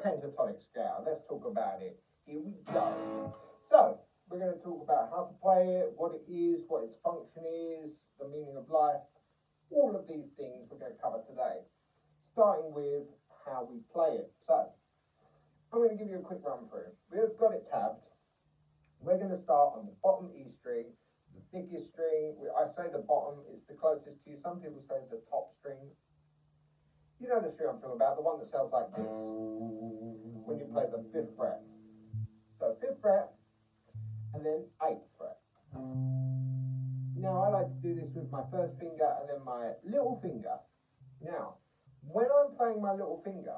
pentatonic scale. Let's talk about it. Here we go. So, we're going to talk about how to play it, what it is, what its function is, the meaning of life. All of these things we're going to cover today, starting with how we play it. So, I'm going to give you a quick run through. We've got it tabbed. We're going to start on the bottom E string, the thickest string. I say the bottom, it's the closest to you. Some people say the top string. You know the string I'm talking about, the one that sounds like this when you play the 5th fret. So 5th fret and then 8th fret. Now I like to do this with my first finger and then my little finger. Now, when I'm playing my little finger,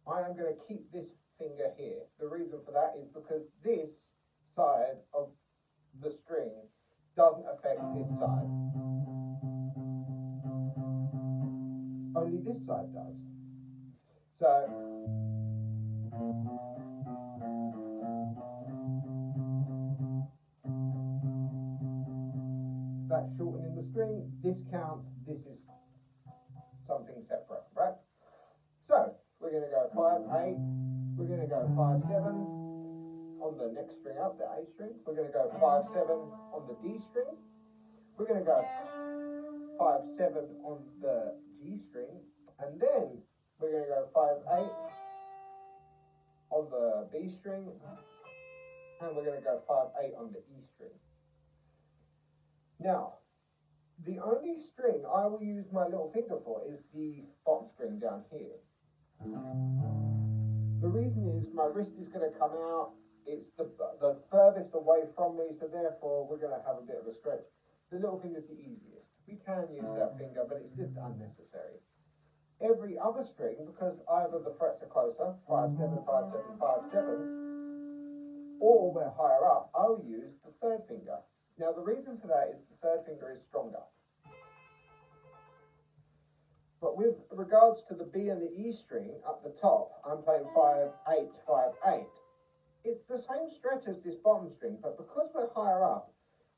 I am going to keep this finger here. The reason for that is because this side of the string doesn't affect this side. Only this side does. So that's shortening the string. This counts. This is something separate, right? So we're going to go 5, 8. We're going to go 5, 7 on the next string up, the A string. We're going to go 5, 7 on the D string. We're going to go 5, 7 on the G string. And then we're going to go 5, 8 on the B string. And we're going to go 5, 8 on the E string. Now, the only string I will use my little finger for is the bottom string down here. The reason is my wrist is going to come out. It's the furthest away from me, so therefore we're going to have a bit of a stretch. The little finger is the easiest. We can use that finger, but it's just unnecessary. Every other string, because either the frets are closer, 5, 7, 5, 7, 5, 7, or we're higher up, I'll use the 3rd finger. Now the reason for that is the 3rd finger is stronger. But with regards to the B and the E string up the top, I'm playing 5, 8, 5, 8. It's the same stretch as this bottom string, but because we're higher up,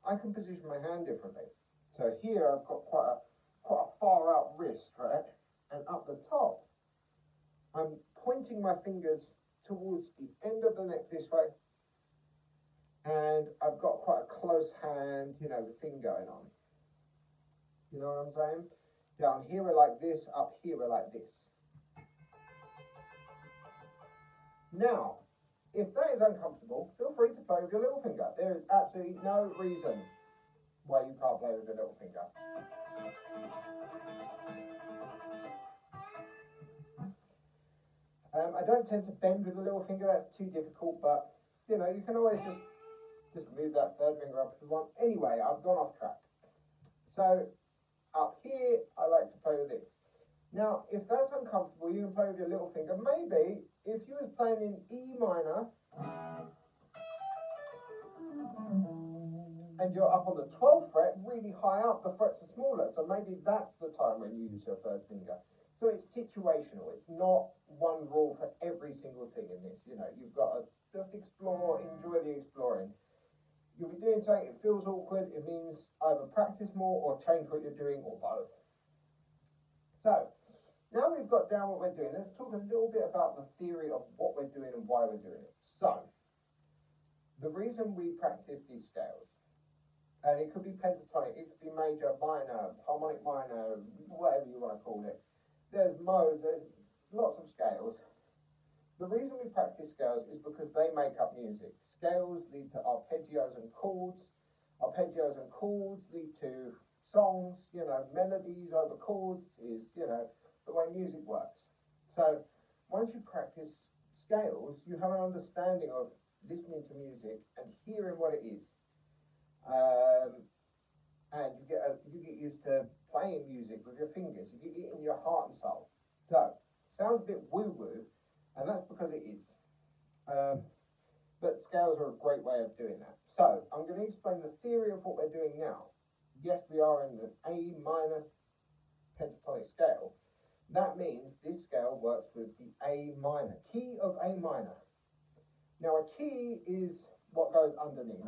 I can position my hand differently. So here I've got quite a far out wrist, right? And up the top, I'm pointing my fingers towards the end of the neck this way. And I've got quite a close hand, you know, the thing going on. You know what I'm saying? Down here we're like this, up here we're like this. Now, if that is uncomfortable, feel free to play with your little finger. There is absolutely no reason why you can't play with your little finger. I don't tend to bend with the little finger, that's too difficult, but you know, you can always just move that 3rd finger up if you want. Anyway, I've gone off track. So up here, I like to play with this. Now, if that's uncomfortable, you can play with your little finger. Maybe if you was playing in E minor and you're up on the 12th fret, really high up, the frets are smaller. So maybe that's the time when you use your 3rd finger. So it's situational. It's not one rule for every single thing in this. You know, you've got to just explore, enjoy the exploring. You'll be doing something, it feels awkward, it means either practice more or change what you're doing or both. So, now we've got down what we're doing, let's talk a little bit about the theory of what we're doing and why we're doing it. So, the reason we practice these scales, and it could be pentatonic, it could be major, minor, harmonic minor, whatever you want to call it. There's modes, there's lots of scales. The reason we practice scales is because they make up music. Scales lead to arpeggios and chords. Arpeggios and chords lead to songs, you know, melodies over chords is, you know, the way music works. So once you practice scales, you have an understanding of listening to music and hearing what it is. And you get used to playing music with your fingers. You get it in your heart and soul. So, sounds a bit woo-woo, and that's because it is. But scales are a great way of doing that. So, I'm going to explain the theory of what we're doing now. Yes, we are in the A minor pentatonic scale. That means this scale works with the A minor, key of A minor. Now, a key is what goes underneath.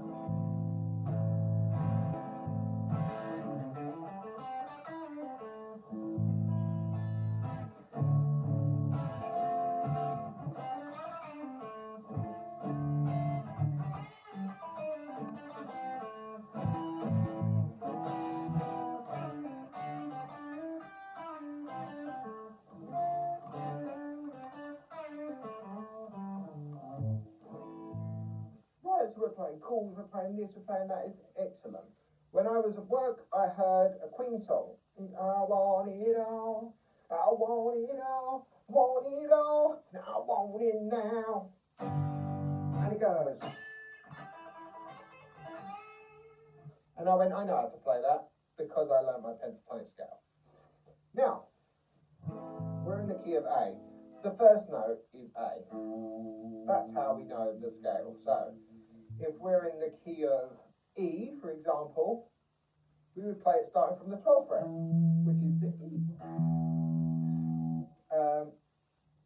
we're playing chords, we're playing this, we're playing that. It's excellent. When I was at work, I heard a Queen song. I want it all, I want it all, want it all, I want it now. And it goes. And I went, I know how to play that because I learned my pentatonic scale. Now, we're in the key of A. The first note is A. That's how we know the scale. So, if we're in the key of E, for example, we would play it starting from the 12th fret, which is the E.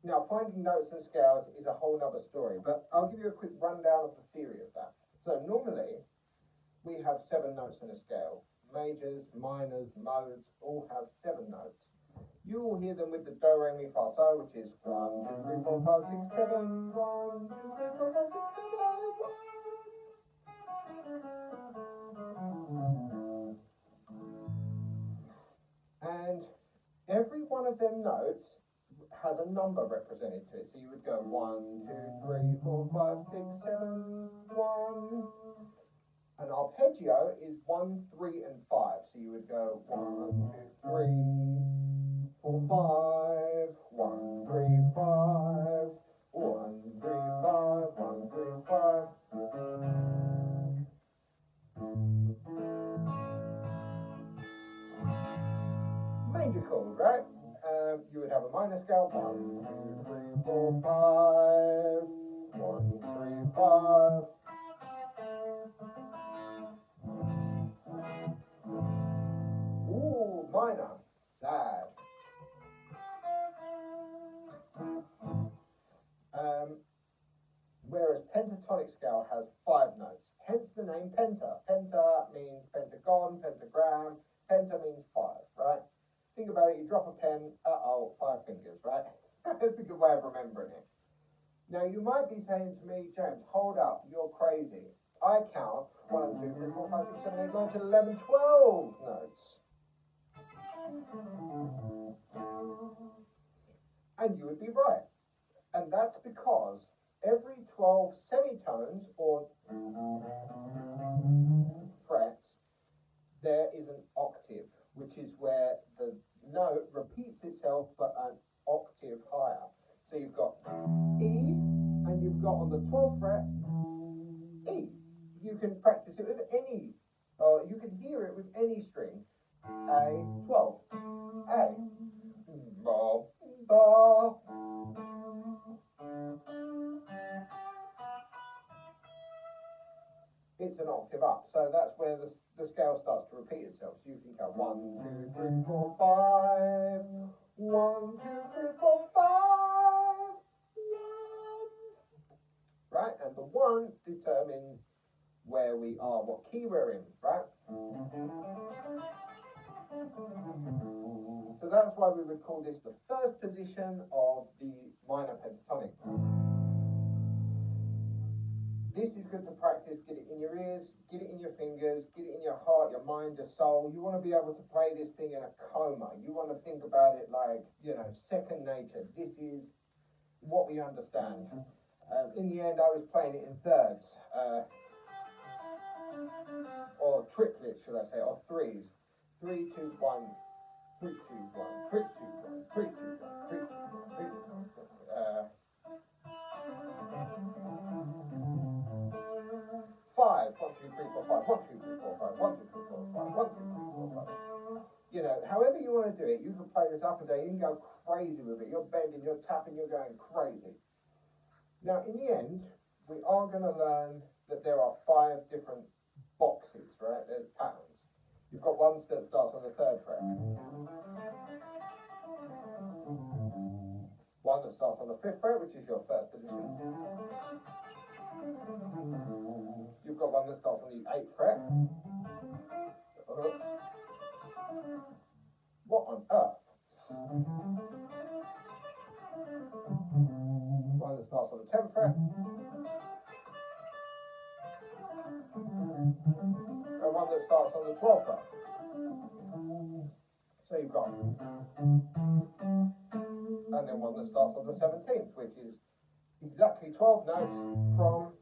Now, finding notes and scales is a whole other story, but I'll give you a quick rundown of the theory of that. So, normally, we have 7 notes in a scale. Majors, minors, modes, all have 7 notes. You will hear them with the do, re, mi, fa, sol, which is 1, 2, 3, 4, 5, 6, 7, 1, 2, 3, 4, 5, 6, 7, 1. And every one of them notes has a number represented to it. So you would go 1, 2, 3, 4, 5, 6, 7, 1. An arpeggio is 1, 3, and 5. So you would go 1, 2, 3, 4, 5, 1, 3, 5, 1, 3, 5, 1, 3, 5. Major chord, right? You would have a minor scale, 1, 2, 3, 4, 5, 1, 3, 5. Ooh, minor, sad. Whereas pentatonic scale has 5 notes, hence the name penta. Penta means pentagon, pentagram. Penta means 5, right? Think about it, you drop a pen, 5 fingers, right? That's a good way of remembering it. Now, you might be saying to me, James, hold up, you're crazy. I count 1, 2, 3, 4, 5, 6, 7, 8, 9, 10, 11, 12 notes. And you would be right. And that's because every 12 semitones or frets, there is an octave, which is where the note repeats itself but an octave higher. So you've got E, and you've got on the 12th fret, E. You can practice it with any, or you can hear it with any string. A, 12, A, ba, ba. It's an octave up, so that's where the scale starts to repeat itself. So you can count 1, 2, 3, 4, 5, 1, 2, 3, 4, 5, 1. Right, and the 1 determines where we are, what key we're in, right? So that's why we would call this the first position of the minor pentatonic. This is good to practice. Get it in your ears, get it in your fingers, get it in your heart, your mind, your soul. You want to be able to play this thing in a coma. You want to think about it like, second nature. This is what we understand. In the end, I was playing it in thirds. Or triplets, should I say, or threes. 3, 2, 1, 3, 2, 1, 3, 2, 1, 3, 2, 1, 3, 2, 1, 3, 2, 1. 5, 1, 2, 3, 4, 5, 1, 2, 3, 4, 5, 1, 2, 3, 4, 5, 1, 2, 3, 4, 5. However you want to do it, you can play this up and down, you can go crazy with it. You're bending, you're tapping, you're going crazy. Now, in the end, we are going to learn that there are 5 different boxes, right? There's patterns. You've got one that starts on the 3rd fret. One that starts on the 5th fret, which is your first position. You've got one that starts on the 8th fret. What on earth? One that starts on the 10th fret. And one that starts on the 12th fret. So you've got, and then one that starts on the 17th, which is exactly 12 notes from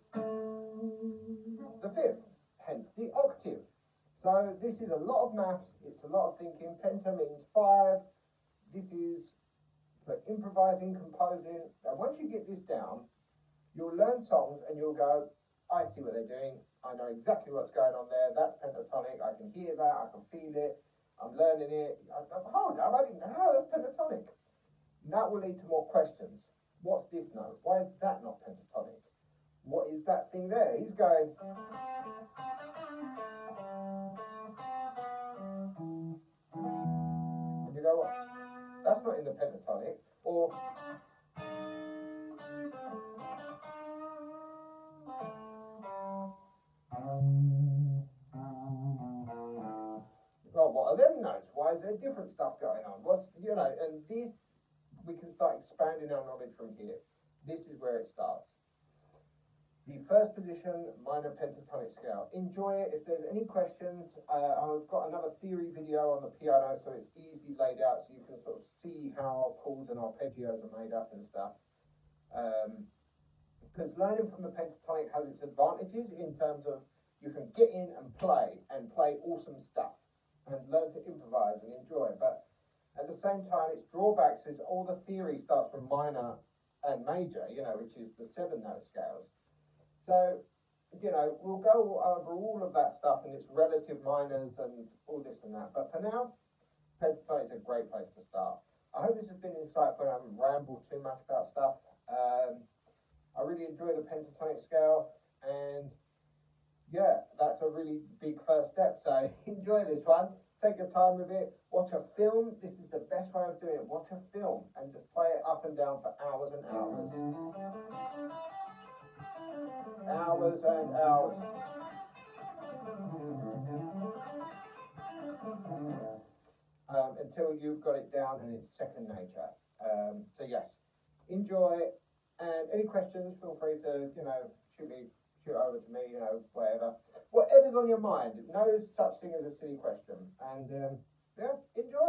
fifth, hence the octave. So this is a lot of maths, it's a lot of thinking. Penta means 5. This is for improvising, composing. And once you get this down, you'll learn songs and you'll go, I see what they're doing. I know exactly what's going on there. That's pentatonic. I can hear that. I can feel it. I'm learning it. Hold on, I didn't know that's pentatonic. And that will lead to more questions. What's this note? Why is that not pentatonic? What is that thing there? He's going. And you go, what? That's not in the pentatonic. Or. Oh, what are them notes? Why is there different stuff going on? What's, you know, and this, we can start expanding our knowledge from here. This is where it starts. The first position, minor pentatonic scale. Enjoy it. If there's any questions, I've got another theory video on the piano, so it's easily laid out, so you can sort of see how chords and arpeggios are made up and stuff. Because learning from the pentatonic has its advantages in terms of you can get in and play awesome stuff and learn to improvise and enjoy. But at the same time, its drawbacks is all the theory starts from minor and major, you know, which is the 7-note scales. So, you know, we'll go over all of that stuff and its relative minors and all this and that. But for now, pentatonic is a great place to start. I hope this has been insightful and I haven't rambled too much about stuff. I really enjoy the pentatonic scale, and yeah, that's a really big first step. So enjoy this one. Take your time with it. Watch a film. This is the best way of doing it. Watch a film and just play it up and down for hours and hours. Hours and hours. Until you've got it down and it's second nature. So yes, enjoy. And any questions, feel free to, you know, shoot over to me, you know, whatever. Whatever's on your mind. No such thing as a silly question. And yeah, enjoy.